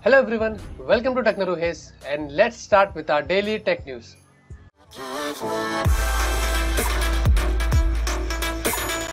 Hello everyone, welcome to Technaro Haze and let's start with our daily tech news.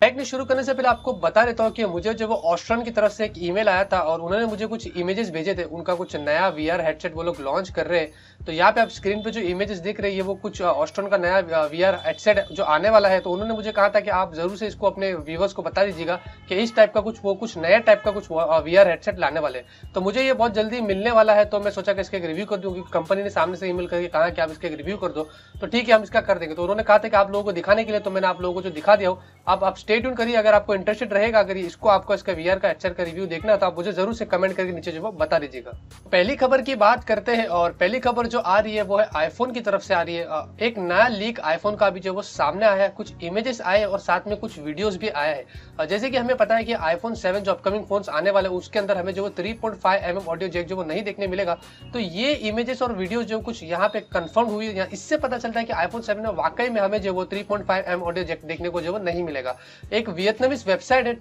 Tech news शुरू करने से पहले आपको बता देता हूँ कि मुझे जो वो ऑस्ट्रन की तरफ से एक ईमेल आया था और उन्होंने मुझे कुछ इमेजेस भेजे थे। उनका कुछ नया वीआर हेडसेट वो लोग लॉन्च कर रहे हैं। तो यहाँ पे आप स्क्रीन पे जो इमेजेस देख रहे हैं, ये वो कुछ ऑस्ट्रन का नया वीआर हेडसेट जो आने वाला है। तो उन्होंने मुझे कहा था कि आप जरूर से इसको अपने व्यूवर्स को बता दीजिएगा कि इस टाइप का कुछ नया टाइप का कुछ वीआर हेडसेट लाने वाले। तो मुझे ये बहुत जल्दी मिलने वाला है, तो मैं सोचा कि इसका एक रिव्यू कर दूँ। कंपनी ने सामने से ईमेल करके कहा कि आप इसका एक रिव्यू कर दो, तो ठीक है हम इसका कर देंगे। तो उन्होंने कहा था कि आप लोगों को दिखाने के लिए, तो मैंने आप लोगों को जो दिखा दिया हो। आप स्टे ट्यून करिए। अगर आपको इंटरेस्टेड रहेगा, अगर इसको आपको इसका वीआर का हेडसेट का रिव्यू देखना है, तो आप मुझे जरूर से कमेंट करके नीचे जो बता दीजिएगा। पहली खबर की बात करते हैं और पहली खबर जो आ रही है वो है आईफोन की तरफ से आ रही है। एक नया लीक आईफोन का भी जो वो सामने आया है, कुछ इमेजेस आए और साथ में कुछ वीडियोस भी आया है। जैसे कि हमें पता है कि आईफोन 7 जो अपकमिंग फोन्स आने वाले हैं, उसके अंदर हमें जो 3.5mm ऑडियो जैक जो वो नहीं देखने मिलेगा। तो ये इमेजेस और वीडियोस जो कुछ यहाँ पे कंफर्म हुई, इससे पता चलता है कि आईफोन 7 में वाकई में हमें जो वो 3.5mm ऑडियो जैक देखने को जो वो नहीं मिलेगा। एक वियतनामीज वेबसाइट है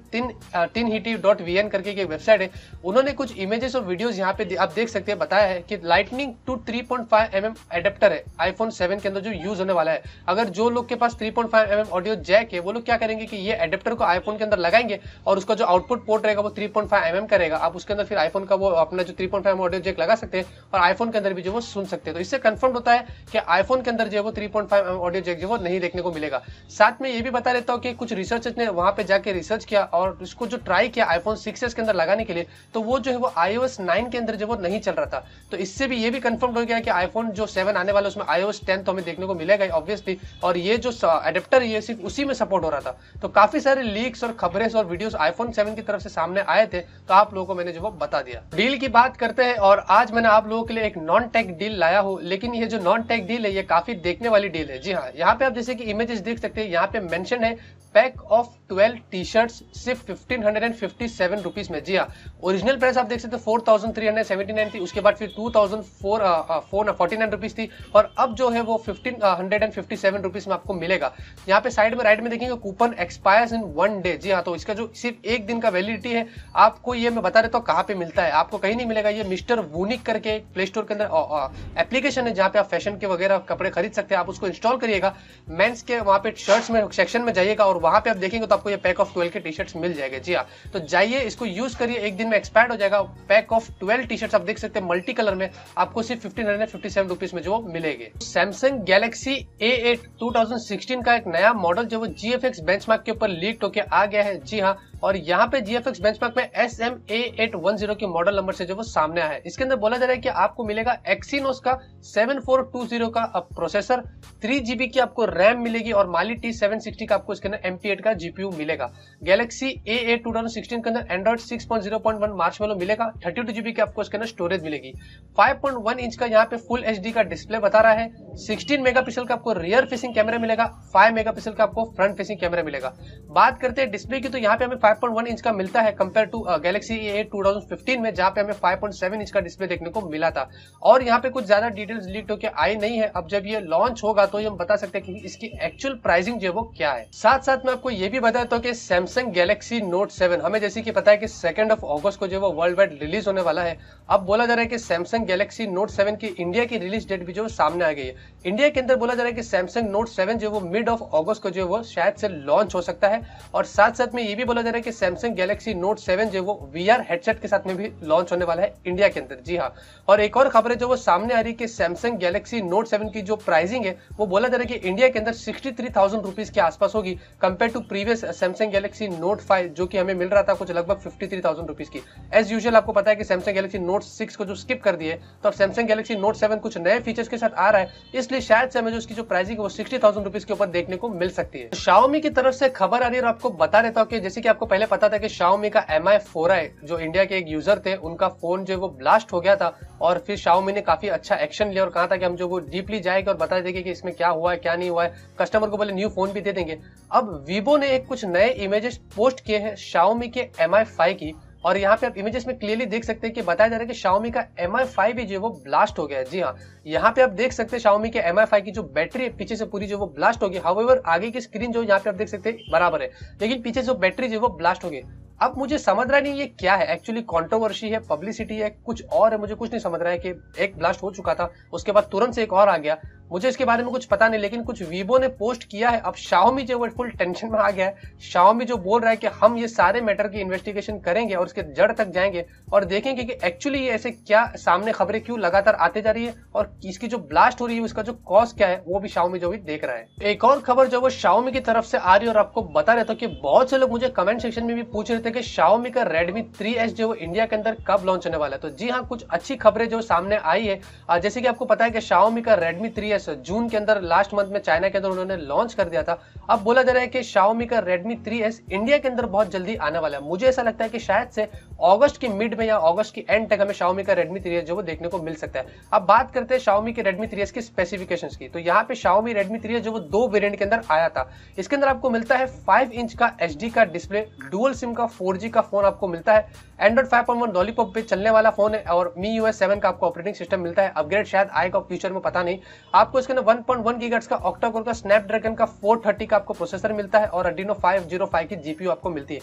tinhiti.vn करके एक वेबसाइट है, उन्होंने कुछ इमेजेस और वीडियोस यहाँ पे आप देख सकते हैं बताया है कि लाइटनिंग टू 3.5mm एडेप्टर है आईफोन 7 के अंदर जो यूज होने वाला है। अगर जो लोग के पास 3.5mm ऑडियो जैक है, वो लोग क्या करेंगे कि ये एडेप्टर को आईफोन के अंदर लगाएंगे और उसका जो आउटपुट पोर्ट रहेगा वो 3.5mm करेगा। आप उसके अंदर फिर आईफोन का वो अपना जो 3.5mm ऑडियो जैक लगा सकते हैं और आईफोन के अंदर भी जो वो सुन सकते हैं। तो इससे कंफर्म होता है कि आईफोन के अंदर जो है वो 3.5mm ऑडियो जैक जो वो नहीं देखने को मिलेगा। साथ में ये भी बता देता हूँ कि कुछ रिसर्चर्स ने वहां पे जाके रिसर्च किया और इसको जो ट्राई किया आईफोन 6s के अंदर लगाने के लिए, तो वो जो है वो iOS 9 के अंदर जो वो नहीं चल रहा था। तो इससे भी ये भी कंफर्म हो गया कि आईफोन जो 7 आने वाला है उसमें iOS 10 तो हमें देखने को मिलेगा ऑब्वियसली, और ये जो एडेप्टर है ये सिर्फ उसी में सपोर्ट हो रहा था। तो काफी सारे लीक्स और खबरें और वीडियोस आईफोन 7 की तरफ से सामने आए थे, तो आप लोगों को मैंने जो वो बता दिया। डील की बात करते हैं और आज मैंने आप लोगों के लिए एक नॉन टेक डील लाया हूँ, लेकिन ये जो नॉन टेक डील है ये काफी देखने वाली डील है। जी हाँ, यहाँ पे आप जैसे कि इमेजेस देख सकते हैं, यहाँ पे मेंशन है पैक ऑफ 12 टी शर्ट्स सिर्फ 1557 रुपीज में। जी हाँ, ओरिजिनल प्राइस आप देख सकते हैं 4379 थी, उसके बाद फिर 2049 रुपीज थी और अब जो है वो 1557 रुपीज में आपको मिलेगा। यहाँ पे साइड में राइट में देखेंगे कूपन एक्सपायर्स इन 1 डे। जी हाँ, तो इसका जो सिर्फ एक दिन का वैलिडिटी है। आपको ये मैं बता देता हूँ कहाँ पे मिलता है, आपको कहीं नहीं मिलेगा। ये मिस्टर वूनिक करके प्ले स्टोर के अंदर एप्लीकेशन है जहाँ पे आप फैशन के वगैरह कपड़े खरीद सकते हैं। आप उसको इंस्टॉल करिएगा, मेंस के वहाँ पे शर्ट्स में सेक्शन में जाइएगा और वहां पे आप देखेंगे तो आपको ये पैक ऑफ 12 के टी शर्ट्स मिल जाएंगे। जी हाँ, तो जाइए इसको यूज करिए, एक दिन में एक्सपायर्ड हो जाएगा। पैक ऑफ 12 टी शर्ट्स आप देख सकते हैं मल्टी कलर में, आपको सिर्फ 1557 रुपीज में जो मिलेंगे। सैमसंग गैलेक्सी A8 2016 का एक नया मॉडल जो वो GFX बेंचमार्क के ऊपर लीक होकर आ गया है। जी हाँ, और यहाँ पे GFX बेंचमार्क में SMA810 के मॉडल नंबर से जो वो सामने आया है। इसके अंदर बोला जा रहा है कि आपको मिलेगा एक्सीनोस का 7420 का प्रोसेसर, 3GB की आपको रैम मिलेगी और माली T760 का आपको इसके अंदर MP8 का GPU मिलेगा। गैलेक्सी A8 2016 के अंदर एंड्रॉइड 6.0.1 मार्शमैलो मिलेगा, 32GB की आपको इसके अंदर स्टोरेज मिलेगी। 5.1 इंच का यहाँ पे फुल HD का डिस्प्ले बता रहा है। 16 मेगापिक्सल का आपको रियर फेसिंग कैमरा मिलेगा, 5 मेगापिक्सल का आपको फ्रंट फेसिंग कैमरा मिलेगा। बात करते हैं डिस्प्ले की, तो यहाँ पे हमें 5.1 इंच का मिलता है कंपेयर टू गैलेक्सी A8 2015 में, जहाँ पे हमें 5.7 इंच का डिस्प्ले देखने को मिला था। और यहाँ पे कुछ ज्यादा डिटेल्स लीक होकर आई नहीं है। अब जब ये लॉन्च होगा तो हम बता सकते हैं कि इसकी एक्चुअल प्राइसिंग जो है वो क्या है। साथ साथ मैं आपको ये भी बताता हूँ कि सैमसंग गैलेक्सी नोट 7 हमें जैसे कि पता है कि 2 अगस्त को जो वो वर्ल्ड वाइड रिलीज होने वाला है। अब बोला जा रहा है कि सैमसंग गैलेक्सी नोट 7 की इंडिया की रिलीज डेट भी जो सामने आ गई है। इंडिया के अंदर बोला जा रहा है कि सैमसंग नोट 7 जो वो मिड ऑफ अगस्त को जो वो शायद से लॉन्च हो सकता है। और साथ साथ में ये भी बोला जा रहा है कि सैमसंग गैलेक्सी नोट 7 जो वो VR हेडसेट के साथ में भी लॉन्च होने वाला है इंडिया के अंदर। जी हाँ, और एक और खबर है जो वो सामने आ रही है कि सैमसंग गैलेक्सी नोट 7 की जो प्राइसिंग है वो बोला जा रहा है कि इंडिया के अंदर 63,000 रुपीज के आसपास होगी compare to previous Samsung Galaxy Note 5 जो कि हमें मिल रहा था कुछ लगभग 53,000 रुपीज की। एज यूजुअल आपको पता है कि सैमसंग गैलेक्सी नोट 6 को जो स्किप कर दिए, तो अब सैमसंग गैलेक्सी नोट 7 कुछ नए फीचर्स के साथ आ रहा है, इसलिए शायद से हमें जो उसकी जो प्राइसिंग है वो 60,000 रुपीज के ऊपर देखने को मिल सकती है। Xiaomi की तरफ से खबर आ रही है और आपको बता देता हूँ कि जैसे कि आपको पहले पता था कि Xiaomi का Mi 4i जो इंडिया के एक यूजर थे, उनका फोन जो वो ब्लास्ट हो गया था और फिर Xiaomi ने काफी अच्छा एक्शन लिया और कहा था कि हम जो वो डीपली जाएंगे और बता देंगे कि इसमें क्या हुआ है क्या नहीं हुआ है, कस्टमर को बोले न्यू फोन भी दे देंगे। अब Vivo ने एक कुछ नए इमेजेस पोस्ट किए हैं Xiaomi के Mi 5 की, और यहाँ पे आप इमेजेस में क्लियरली देख सकते हैं कि बताया जा रहा है कि Xiaomi का Mi 5 भी जो वो ब्लास्ट हो गया है। जी हाँ, यहाँ पे आप देख सकते हैं Xiaomi के Mi 5 की जो बैटरी है पीछे से पूरी जो वो ब्लास्ट हो गई। हाउएवर आगे की स्क्रीन जो यहाँ पे आप देख सकते हैं बराबर है, लेकिन पीछे जो बैटरी जो वो ब्लास्ट हो गई। अब मुझे समझ रहा नहीं ये क्या है, एक्चुअली कंट्रोवर्सी है, पब्लिसिटी है, कुछ और है, मुझे कुछ नहीं समझ रहा है कि एक ब्लास्ट हो चुका था उसके बाद तुरंत से एक और आ गया, मुझे इसके बारे में कुछ पता नहीं। लेकिन कुछ वीवो ने पोस्ट किया है। अब Xiaomi जो वो फुल टेंशन में आ गया है। Xiaomi जो बोल रहा है कि हम ये सारे मैटर की इन्वेस्टिगेशन करेंगे और उसके जड़ तक जाएंगे और देखेंगे कि एक्चुअली ये ऐसे क्या सामने खबरें क्यों लगातार आते जा रही है और इसकी जो ब्लास्ट हो रही है उसका जो कॉज क्या है वो भी Xiaomi जो भी देख रहा है। एक और खबर जो वो Xiaomi की तरफ से आ रही है और आपको बता रहे थे कि बहुत से लोग मुझे कमेंट सेक्शन में भी पूछ रहे थे कि Xiaomi का Redmi 3S जो इंडिया के अंदर कब लॉन्च होने वाला है। तो जी हाँ, कुछ अच्छी खबरें जो सामने आई है। जैसे कि आपको पता है कि Xiaomi का Redmi 3S जून के अंदर लास्ट मंथ में चाइना के अंदर उन्होंने लॉन्च कर दिया था। अब बोला जा रहा है कि Xiaomi का Redmi 3S इंडिया के अंदर बहुत जल्दी आने वाला है। मुझे ऐसा लगता है कि शायद से अगस्त की मिड में या अगस्त की एंड तक हमें Xiaomi का Redmi 3S जो वो देखने को मिल सकता है। अब बात करते हैं Xiaomi के Redmi 3S की स्पेसिफिकेशंस की। तो यहाँ पे Xiaomi Redmi 3S जो वो 2 वेरिएंट के अंदर आया था। इसके अंदर आपको मिलता है 5 इंच का HD का डिस्प्ले, डुअल सिम का 4G का फोन आपको मिलता है, Android 5.1 लॉलीपॉप पे चलने वाला फोन है और MIUI 7 का आपको ऑपरेटिंग सिस्टम मिलता है। अपग्रेड शायद आएगा फ्यूचर में, पता नहीं। आपको इसके अंदर 1.1 गीगाहर्ट्ज का ऑक्टा कोर का स्नैपड्रैगन का 430 का आपको प्रोसेसर मिलता है और Adreno 505 की GPU आपको मिलती है।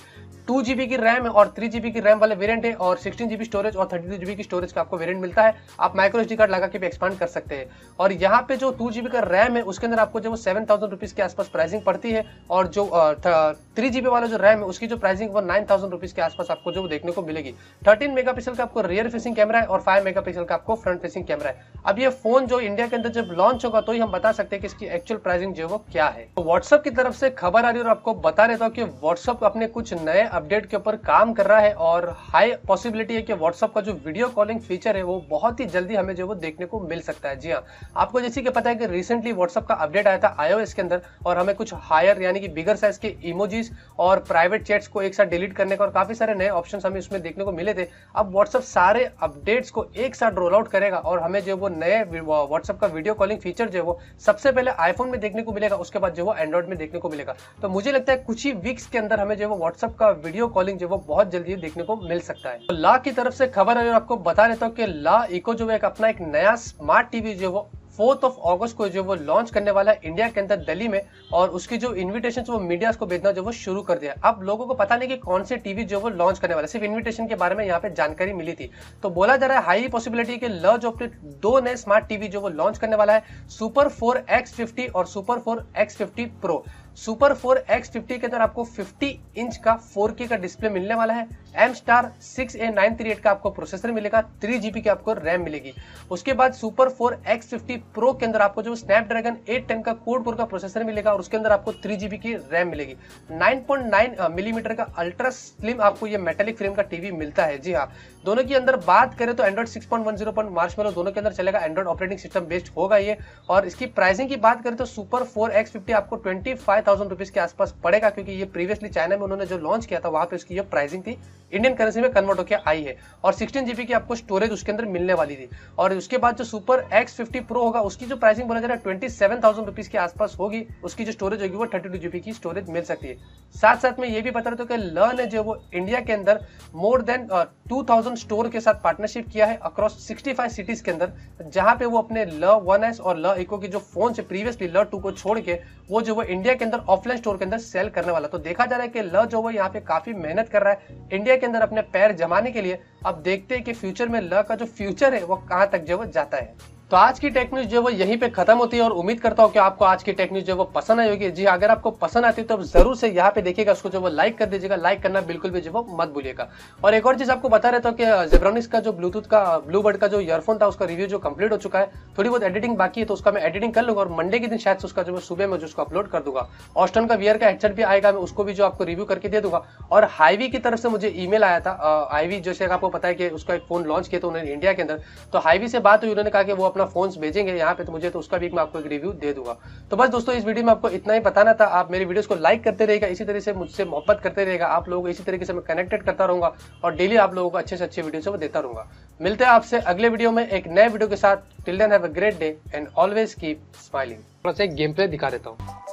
2GB की रैम और 3GB की रैम वाले वेरिएंट है और 16GB स्टोरेज और 32GB की स्टोरेज का आपको वेरिएंट मिलता है। आप माइक्रो SD कार्ड लगा के भी एक्सपांड कर सकते हैं। और यहाँ पे जो 2GB का रैम है उसके अंदर आपको जो 7,000 रुपीज के आसपास प्राइसिंग पड़ती है और जो 3GB वाला जो रैम है उसकी जो प्राइसिंग वो 9,000 रुपीज के आसपास आपको जो देखने को मिलेगी। 13 मेगापिक्सल का आपको रियर फेसिंग कैमरा है और 5 मेगापिक्सल का आपको फ्रंट फेसिंग कैमरा है। अब ये फोन जो इंडिया के अंदर जब लॉन्च होगा तो ही हम बता सकते हैं कि इसकी एक्चुअल प्राइसिंग जो वो क्या है। तो व्हाट्सएप की तरफ से खबर आ रही है और आपको बता देता हूँ कि व्हाट्सएप अपने कुछ नए अपडेट के ऊपर काम कर रहा है और हाई पॉसिबिलिटी है कि व्हाट्सएप का जो वीडियो कॉलिंग फीचर है वो बहुत ही जल्दी हमें जो वो देखने को मिल सकता है। जी हाँ, आपको जैसे कि पता है कि रिसेंटली व्हाट्सएप का अपडेट आया था iOS के अंदर और हमें कुछ हायर यानी कि बिगर साइज के इमोजीज और प्राइवेट चैट्स को एक साथ डिलीट करने का और काफी सारे नए ऑप्शंस हमें उसमें देखने को मिले थे। अब व्हाट्सएप सारे अपडेट्स को एक साथ रोल आउट करेगा और हमें जो वो नए व्हाट्सएप का वीडियो कॉलिंग फीचर जो वो सबसे पहले आईफोन में देखने को मिलेगा, उसके बाद जो वो एंड्रॉइड में देखने को मिलेगा। तो मुझे लगता है कुछ ही वीक्स के अंदर हमें जो वो व्हाट्सएप का वीडियो कॉलिंग जो वो बहुत जल्दी देखने को मिल सकता है। तो ला की तरफ से खबर है और आपको बता देता हूँ कि ला इको जो है अपना एक नया स्मार्ट टीवी जो वो 4 अगस्त को जो वो लॉन्च करने वाला है इंडिया के अंदर दिल्ली में और उसकी जो इन्विटेशन वो मीडिया को भेजना जो वो शुरू कर दिया। अब लोगों को पता नहीं कि कौन से टीवी जो वो लॉन्च करने वाला है, सिर्फ इन्विटेशन के बारे में यहाँ पे जानकारी मिली थी। तो बोला जा रहा है हाई पॉसिबिलिटी कि ल जो अपने 2 नए स्मार्ट टीवी जो वो लॉन्च करने वाला है, सुपर 4 X50 और super 4 X50 pro. Super 4 X50 के अंदर आपको 50 इंच का 4K का डिस्प्ले मिलने वाला है, M*6A938 का आपको प्रोसेसर मिलेगा, 3GB की आपको रैम मिलेगी। उसके बाद सुपर 4 X50 प्रो के अंदर आपको जो स्नैपड्रैगन 810 का क्वाड कोर का प्रोसेसर मिलेगा और उसके अंदर आपको 3GB की रैम मिलेगी। 9.9 मिलीमीटर का अल्ट्रा स्लिम आपको ये मेटेलिक फ्रेम का टीवी मिलता है। जी हाँ, दोनों की अंदर बात करें तो एंड्रॉइड 6.10 मार्शमैलो दोनों के अंदर चलेगा, एंड्रॉइड ऑपरेटिंग सिस्टम बेस्ड होगा ये। और इसकी प्राइसिंग की बात करें तो सुपर 4 X50 आपको 25,000 रुपीज के आसपास पड़ेगा, क्योंकि ये प्रीवियसली चाइना में उन्होंने जो लॉन्च किया था वहां पे उसकी जो प्राइसिंग थी इंडियन करेंसी में कन्वर्ट होकर आई है और 16GB की आपको स्टोरेज उसके अंदर मिलने वाली थी। और उसके बाद जो सुपर X50 प्रो होगा उसकी जो प्राइसिंग बोला जा रहा है 27,000 रुपीज के आसपास होगी, उसकी जो स्टोरेज होगी वो 32GB की स्टोरेज मिल सकती है। साथ साथ में ये भी बता रहे थे कि ल ने जो वो इंडिया के अंदर मोर देन 2000 स्टोर के साथ पार्टनरशिप किया है अक्रॉस 65 सिटीज के अंदर, जहां पे वो अपने ल 1S और ल इको की जो फोन से प्रीवियसली ल 2 को छोड़ के वो जो वो इंडिया के अंदर ऑफलाइन स्टोर के अंदर सेल करने वाला। तो देखा जा रहा है कि ल जो वो यहाँ पे काफी मेहनत कर रहा है इंडिया के अंदर अपने पैर जमाने के लिए। अब देखते हैं कि फ्यूचर में ल का जो फ्यूचर है वो कहां तक जो वो जाता है। तो आज की टेक न्यूज जो वो यहीं पे खत्म होती है और उम्मीद करता हूँ कि आपको आज की टेक न्यूज जो वो पसंद आई होगी। जी अगर आपको पसंद आती है तो जरूर से यहाँ पे देखिएगा, उसको जो वो लाइक कर दीजिएगा, लाइक करना बिल्कुल भी जो वो मत भूलिएगा। और एक और चीज आपको बता रहता हूँ कि जेब्रोनिक्स का जो ब्लूटूथ का ब्लूबर्ड का जो ईयरफोन था उसका रिव्यू जो कंप्लीट हो चुका है, थोड़ी बहुत एडिटिंग बाकी है तो उसका मैं एडिटिंग कर लूंगा और मंडे के दिन शायद से उसका जो सुबह में उसको अपलोड कर दूंगा। ऑस्टन का वीआर का हेडसेट भी आएगा, मैं उसको भी जो आपको रिव्यू करके दे दूंगा। और हाईवी की तरफ से मुझे ईमेल आया था, हाईवी जैसे आपको पता है कि उसका एक फोन लॉन्च किया था उन्होंने इंडिया के अंदर, तो हाईवी से बात हुई, उन्होंने कहा कि वो अपना फोन भेजेंगे यहाँ पे, तो मुझे तो उसका भी मैं आपको एक रिव्यू दे दूंगा। तो बस दोस्तों इस वीडियो में आपको इतना ही बताना था। आप मेरी वीडियोस को लाइक करते रहेगा, इसी तरह से मुझसे मोहब्बत करते रहेगा, आप लोगों को इसी तरीके से मैं कनेक्टेड करता रहूंगा और डेली आप लोगों को अच्छे से अच्छे वीडियो देता रहूंगा। मिलते हैं आपसे अगले वीडियो में एक नए वीडियो के साथ। Till then have a great day and always keep smiling. थोड़ा सा एक गेम प्ले दिखा देता हूँ।